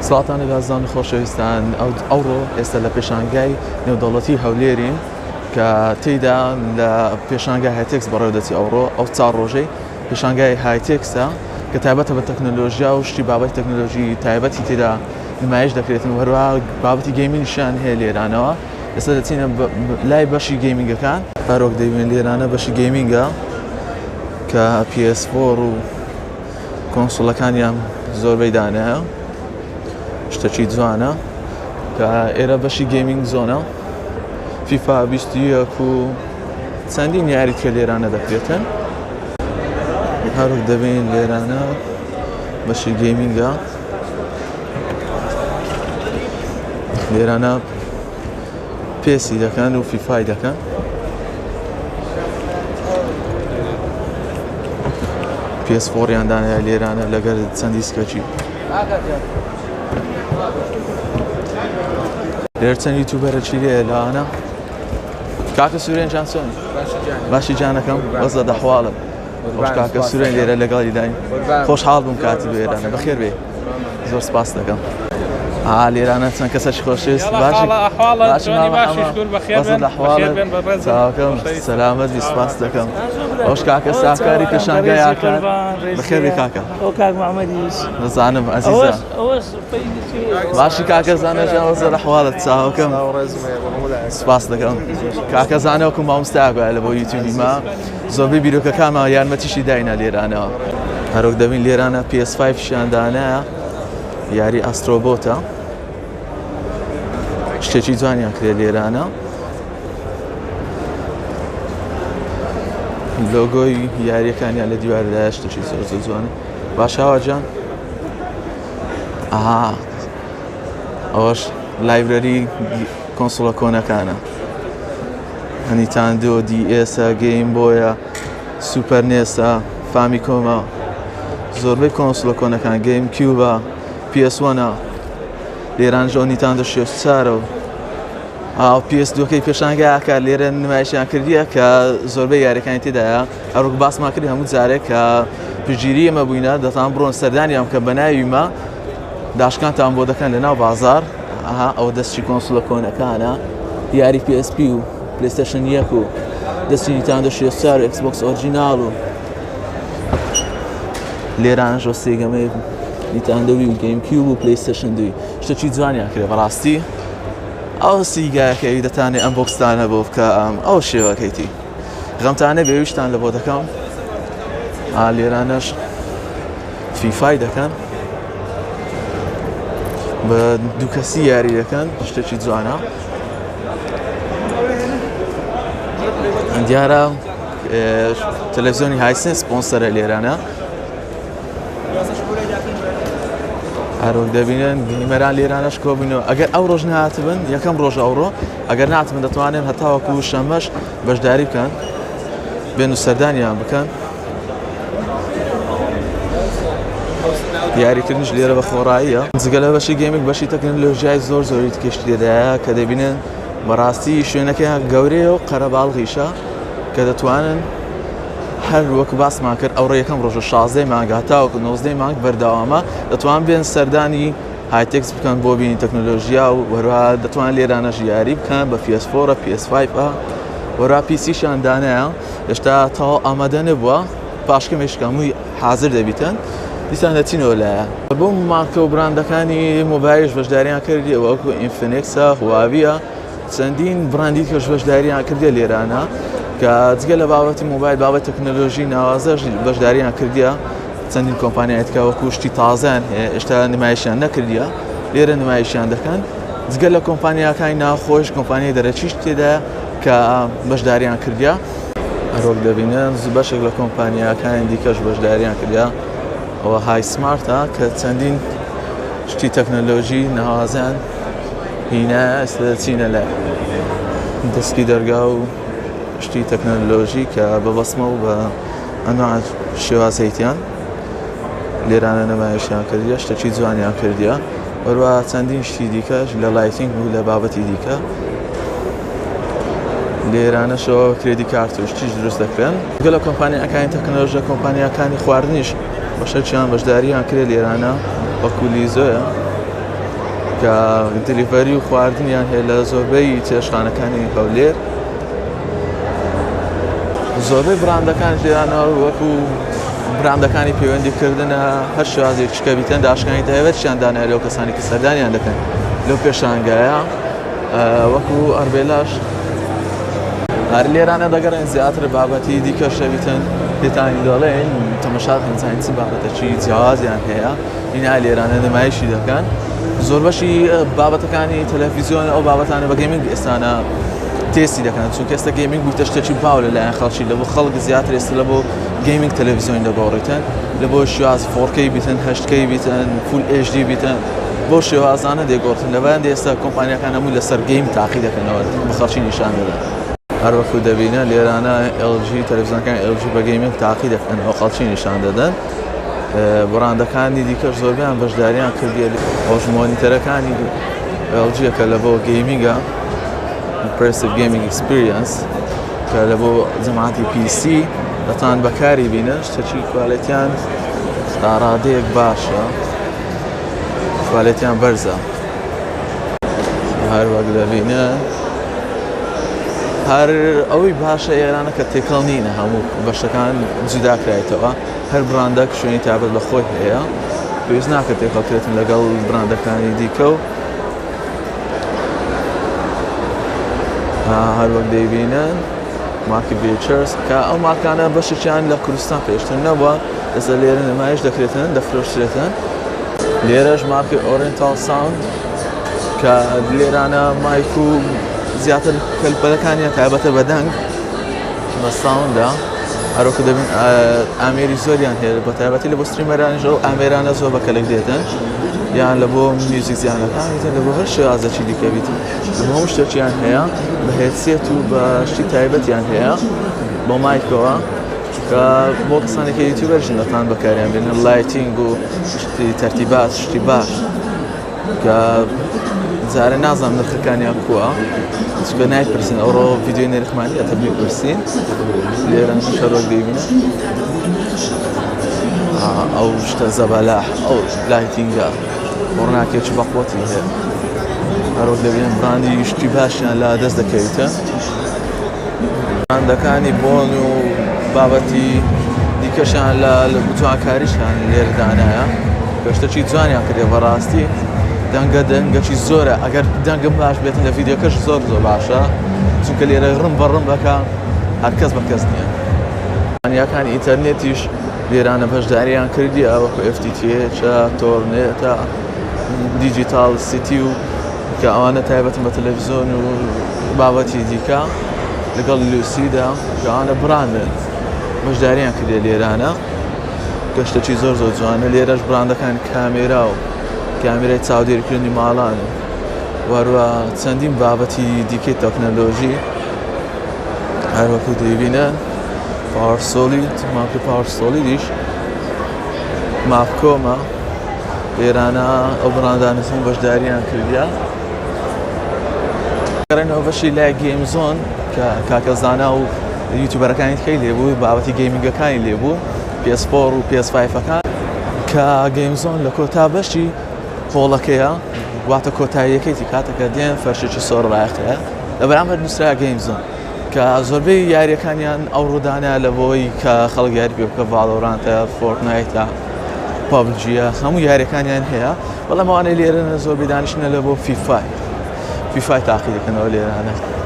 سڵاتانی بازان خۆشەویستان ئەوڕۆ ئێستا لە پێشانگای نێودەوڵەتی هەولێرین کە تێیدا لە پێشانگای هایتێکس بەڕێوە دەچی ئەوڕۆ ئەو 4 ڕۆژەی پێشانگای هایتێکسە کە تایبەتە بە تەکنۆلۆژیا و شتی بابەتی تەکنۆلۆژی تایبەتی تێدا نمایش دەکرێتن هەروە بابەتی گەیمینگشیان هەیە لێرانەوە. ئێستا دەچینە لای بەشی گەیمینگەکان هەرۆک دەبین لێرانە بەشی گەیمینگە کە PS4 و کۆنسۆڵەکانیان زۆربەی دانایە شتێکی جوانە کە ئێرە بەشی گەیمینگ زۆنە فیفا 21 و چەندین یاریت کە لێرانە دەکرێتن. هەروک دەبین لێرانە بەشی گەیمینگە لێرانە پێسی دەکەن و فیفای دەکەن. PS4یان دانای لێرانە لەگەر چەند دیسکەکی لێرە چەند یوتیوبەرە چی لێیە لەوانە. کاکە سورێن جان چۆنی؟ باشی جانەکەم وەزە دەحواڵم. خۆش کاکە سورێن لێرە لەگەڵی داین خۆشحاڵ بووم کاتی لێرانە بەخێر بێ زۆر سپاس دەکەم. لێرانە چەند کەسەی خۆشەویست چاوەکەم سەلامەت بی سپاس دەکەم. ئەوش کاکە ساکاری پێشانگای ئاکار بەخێر بێ کاکە. ئەو کاک محەممەدیش نەزانم عەزیزە باشی کاکە زانەژیان وەزە لەحواڵت چاوەکەم سپاس دەکەم. کاکە زانەوەکم مامۆستایە لە بۆ یوتیوبی ما زۆربەی بیرۆکەکانمە یارمەتیشی داینە لێرانەوە. هەروک دەبین لێرانە PS5 شیان دانایە یاری ئەسترۆبۆتە شتێکی جوانیان کرێ لێرانە. لۆگۆی یاریەکانیان لە دیوارەدایە شتێکی زۆر جوانە. باشاوە جان ئەوەش لایبرەری کۆنسۆڵە کۆنەکانە نیتاندۆ DS گەیم بۆیە سوپەر نێسە فامیکۆمە زۆربەی کۆنسۆڵە کۆنەکان گەیم کیوبە PS1 لێرانژۆ نیتاندۆ 64 و PS2کەی پێشانگای ئاکار لێرە نمایشیان کردیە کە زۆربەی یاریەکانی تێدایە. هەروک باسمان کردی هەموو جارێک کە پژگیری ئەمە بووینە دەتان بڕۆن سەردانیان کە بە ناویمە داشکانتان بۆ دەکەن لە ناو بازار. ئەوە دەستی کۆنسۆڵە کۆنەکانە یاری PSP و پلەیستێشن 1 و دەستی نیتاندۆ 64 و ئەکسبۆکس ئۆرجیناڵ و لێرانژۆ سێگەمەی نیتاندۆوی و گەیم کیوب و پلەیستێشن 2 شتێکی جوانیان کرێ بەڕاستی. ئەو سیگایەکەی دەتانێت ئەم بۆکسانە بۆ بکە ئەو شێوەکەیتی غەمتانە بێویشتان لە بۆ دەکەم. لێرانەش فیفای دەکەن بە دوو کەسی یاری دەکەن شتێکی جوانە. دیارە تەلەڤیزیۆنی هایسن سپۆنسەرە لێرانە. هەروک دەبینن گەیمەران لێرانەش کۆبوونەوە. ئەگەر ئەو ڕۆژ نهاتبن یەکەم ڕۆژ ئەوڕۆ ئەگەر ناتبن دەتوانن هەتاوەکو شەمەش بەشداری بکەن بێن و سەردانیان بکەن. دیاریکردنش لێرە بە خۆڕاییە. جگە لە بەشی گەیمینگ بەشی تەکنۆلۆژیای زۆر زۆری تکەشتی لێدایە کە دەبینن بەڕاستی شوێنەکەی گەورەیە و قەرەباڵغیشە کە دەتوانن هەر وەکو باسمان کرد ئەوڕۆ یەکەم ڕۆژە 16 مانگ هەتاوەکو 19 مانگ بەردەوامە دەتوان بێن سەردانی هایتێکس بکەن بۆ بینی تەکنۆلۆژیا و وەروها دەتوان لێرانەش یاری بکەن بە PS4 PS5 وەروها پیسیشیان دانایە هێشتا تەواو ئامادە نەبووە پاشکەمێشکە هەمووی حازر دەبیتن دیسان دەچینەوە لایە. بۆ مارکە و براندەکانی مۆبایلش بەشداریان کردی وەکو ئینفینکسە هواویە چەندین براندی کەش بەشداریان کردیە لێرانە کە جگە لە بابەتی مۆبایل بابەت تەکنۆلۆژی ناوازەش بەشداریان کردیە. چەندین کۆمپانیایەتکە وەکو شتی تازان هێشتا نمایشیان نەکردیە لێرە نمایشیان دەکەن. جگە لە کۆمپانیاکانی ناوخۆش کۆمپانیای دەرەچیش تێدا کە بەشداریان کردیە. هەروک دەبینن بەشێک لە کۆمپانیاکانی دیکەش بەشداریان کردیە. ئەوە های سمارتە کە چەندین شتی تەکنۆلۆژی ناوازیان هینە ئێستا دەچینە لە دەسکی دەرگا و شتی تەکنۆلۆژی کە بەبەسمە و بە ئەنواع شێوازەیتیان لێرانە نمایشیان کردیە شتێکی جوانیان کردیە. وەروە چەندین شتی دیکەش لە لایتینگ و لە بابەتی دیکە لێرانەشەوە کردی کارتوشتیش دروست دەکرێن. گەلە کۆمپانیاکانی تەکنۆلۆژیە کۆمپانیاکانی خواردنیش بەشێکیان بەشداریان کرێ لێرانە وەکو لیزۆیە کە دلیڤەری و خواردنیان هەیە لە زۆربەی چێشتخانەکانی هەولێر. زۆربەی براندەکان لێرانەوە وەکو براندەکانی پەیوەندیکردنە هەر شێوازێک چکە بیتەن داشکانی تایبەتیان دانایە لەو کەسانی کە سەردانیان دەکەن لەو پێشانگایە وەکو ئەربێلاش هەر لێرانە دەگەڕێن زیاتر بابەتی دیکە شەویتن پێتانی دەڵێن تەمەشات هەنجانی چ بابەتەکی جیاوازیان هەیە ئینا لێرانە نمایشی دەکەن. زۆر بەشی بابەتەکانی تەلەڤیزیۆن ئەو بابەتانە بە گەیمینگ ئێستانە تێستی دەکەن چونکە ئێستا گەیمینگ بوویتە شتێکی باو لەلایەن خەڵکی لە بۆ خەڵک زیاتر ئێستا لە بۆ گەیمینگ تەلەڤیزیۆن دەگۆڕێتن لە بۆ شێواز 4K بیتن 8K بیتن فول HD بیتن بۆ شێوازانە دێگۆڕتن لەبەرەوە ئێستا کۆمپانیەکان هەمووی لەسەر گەیم تاقی دەکەنەوە بە خەڵکی نیشان دەدەن. هەر وەکو دەبینە لێرانە LG تەلەڤیزیۆنەکان LG بە گەیمینگ تاقی دەکەنەوە خەڵکی نیشان دەدەن. براندەکانی دیکەش زۆربیان بەشداریان کردیە ئەوش مۆنیتەرەکانی LG کە لە بۆ گەیمینگە Impressive Gaming Experience کە لە بۆ جەماعەتی PC دەتان بەکاری بینن شتێکی کوالێتیان ڕادەیەک باشە کوالێتیان بەرزە. هەروەک دەبینە هەر ئەوەی باشە ئێرانە کە تێکەڵ نینە هەموو بەشەکان جودا کرایەوە هەر براندەك شوێنی تایبەت بە خۆی هەیە پێویست ناکە تێکەڵکرێتن لەگەڵ براندەکانی دیکە و هەروەک دەیبینن مارکی ڤێچەرس کە ئەو مارکانە بەشێکیان لە کوردستان پێشتر نەبووە لەسەر لێرە نمایش دەکرێتن دەفرۆشرێتن. لێرەش مارکی ئۆرێنتاڵ ساوند کە لێرانە مایک و زیاتر کەلپەلەکانیان تایبەتە بە دەنگ بە ساوندا هەروەکو دەبین ئامێری زۆریان هەیە بە تایبەتی لە بۆ ستریمەرانیش ئەو ئامێرانە زۆر بە کەلک دێتن یان لە بۆ میوزیک زیانەکان بیتن لە بۆ هەر شێوازێکی دیکە بیتن لە بۆ هەموو شتێکیان هەیە بە هێدسێت و بە شتی تایبەتیان هەیە بۆ مایکەوە کە بۆ کەسانێکی یوتیوبەرژن دەتوان بەکاریان بێنن لایتینگ و شتی تەرتیبات شتی باش کە جارە نازانم نرخەکانیان کووە چکە نایپرسین ئەوڕۆ ڤیدیۆی نرخمانی ئەتە بیپرسین لێرە شەڕۆک دەیبینە ئەو شتە زەبەلاح ئەو لایتینگە ڕووناکێکی بەقوەتی هەیە هەروەک دەبینن براندی شتی باشیان لە دەست دەکەویتە. براندەکانی بۆن و بابەتی دیکەشیان لە جوانکاریشیان لێرە دانایە کە شتێکی جوانیان کردێ بەڕاستی دەنگەکی زۆرە ئەگەر دەنگم باش بێتن لە ڤیدیۆکەش زۆر باشە چونکە لێرە ڕم بەڕم دەکە هەر کەس بە کەس نییە. کۆمپانیاکانی ئینتەرنێتیش لێرانە بەشداریان کردی ئەوەکو FTTH تۆرنێتە دیجیتال سیتی و کە ئەوانە تایبەتن بە تەلەڤیزیۆن و بابەتی دیکە لەگەڵ لوسیدا کە ئەوانە براندن بەشداریان کردێ لێرانە کە شتێکی زۆر جوانە. لێرەش براندەکان کامێرا و کامێرای چاودێریکردنی ماڵانە وەروە چەندین بابەتی دیکەی تەکنەلۆژی هەروەکو دەیبینن پاوەر سۆلید ماپی پاوەر سۆلیدیش ماپکۆمە لێرانە ئەو براندانەتون بەشداریان کردیا. گەڕێنەوە بەشی لای گەیم زۆن کە کاکەزانا و یوتیوبەرەکانی تکەی لێبوو بابەتی گەیمینگەکانی لێبوو PS4 و PS5ەکان کە گەیم زۆن لە کۆتا بەشی هۆڵەکەیە واتە کۆتاییەکەیتی کاتەکە دێن فەرشێکی سۆر ڕایەقەیە لەبەرامبەر نووسرا گەیم زۆن کە زۆربەی یاریەکانیان ئەو ڕوودانە لە بۆی کە خەڵک یاری پێ بکە ڤالۆرانتە فۆرتنایتە پابجیە هەموو یاریەکانیان هەیە بەڵام ئەوانەی لێرەنە زۆربەی دانیشتنە لە بۆ فیفای تاقی دەکەنەوە لێرانە.